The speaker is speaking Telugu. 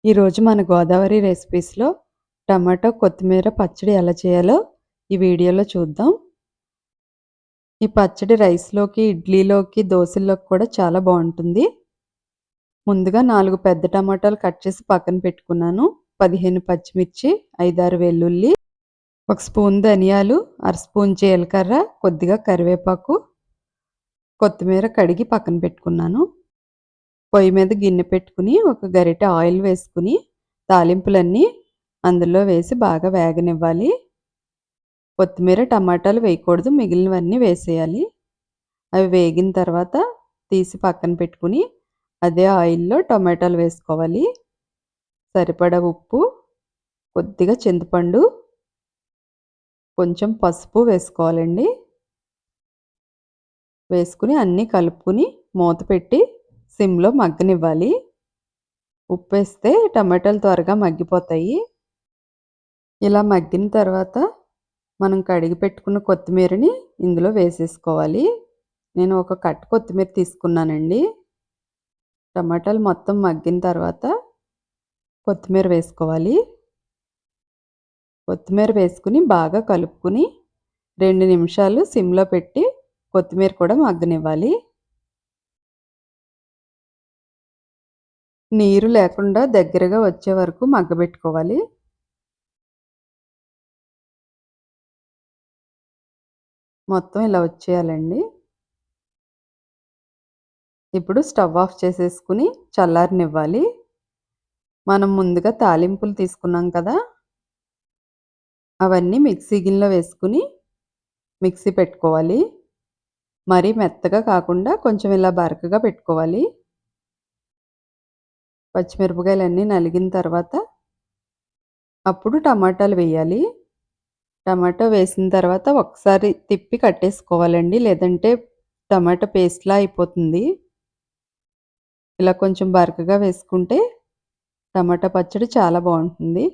ఈరోజు మన గోదావరి రెసిపీస్లో టమాటో కొత్తిమీర పచ్చడి ఎలా చేయాలో ఈ వీడియోలో చూద్దాం. ఈ పచ్చడి రైస్లోకి, ఇడ్లీలోకి, దోశల్లోకి కూడా చాలా బాగుంటుంది. ముందుగా 4 పెద్ద టమాటాలు కట్ చేసి పక్కన పెట్టుకున్నాను. 15 పచ్చిమిర్చి, 5-6 వెల్లుల్లి, 1 స్పూన్ ధనియాలు, అర స్పూన్ జీలకర్ర, కొద్దిగా కరివేపాకు, కొత్తిమీర కడిగి పక్కన పెట్టుకున్నాను. పొయ్యి మీద గిన్నె పెట్టుకుని ఒక గరిటె ఆయిల్ వేసుకుని తాలింపులన్నీ అందులో వేసి బాగా వేగనివ్వాలి. కొత్తిమీర, టమాటాలు వేయకూడదు, మిగిలినవన్నీ వేసేయాలి. అవి వేగిన తర్వాత తీసి పక్కన పెట్టుకుని అదే ఆయిల్లో టమాటాలు వేసుకోవాలి. సరిపడా ఉప్పు, కొద్దిగా చింతపండు, కొంచెం పసుపు వేసుకోవాలండి. వేసుకుని అన్నీ కలుపుకుని మూత పెట్టి సిమ్లో మగ్గనివ్వాలి. ఉప్పు వేస్తే టమాటాలు త్వరగా మగ్గిపోతాయి. ఇలా మగ్గిన తర్వాత మనం కడిగి పెట్టుకున్న కొత్తిమీరని ఇందులో వేసేసుకోవాలి. నేను ఒక కట్ట కొత్తిమీర తీసుకున్నానండి. టమాటాలు మొత్తం మగ్గిన తర్వాత కొత్తిమీర వేసుకోవాలి. కొత్తిమీర వేసుకుని బాగా కలుపుకుని 2 నిమిషాలు సిమ్లో పెట్టి కొత్తిమీర కూడా మగ్గనివ్వాలి. నీరు లేకుండా దగ్గరగా వచ్చే వరకు మగ్గబెట్టుకోవాలి. మొత్తం ఇలా వచ్చేయాలండి. ఇప్పుడు స్టవ్ ఆఫ్ చేసేసుకుని చల్లారనివ్వాలి. మనం ముందుగా తాలింపులు తీసుకున్నాం కదా, అవన్నీ మిక్సీ గిన్నెలో వేసుకుని మిక్సీ పెట్టుకోవాలి. మరీ మెత్తగా కాకుండా కొంచెం ఇలా బరకగా పెట్టుకోవాలి. పచ్చిమిరపకాయలన్నీ నలిగిన తర్వాత అప్పుడు టమాటాలు వేయాలి. టమాటా వేసిన తర్వాత ఒకసారి తిప్పి కట్టేసుకోవాలండి, లేదంటే టమాటా పేస్ట్లా అయిపోతుంది. ఇలా కొంచెం బరకగా వేసుకుంటే టమాటా పచ్చడి చాలా బాగుంటుంది.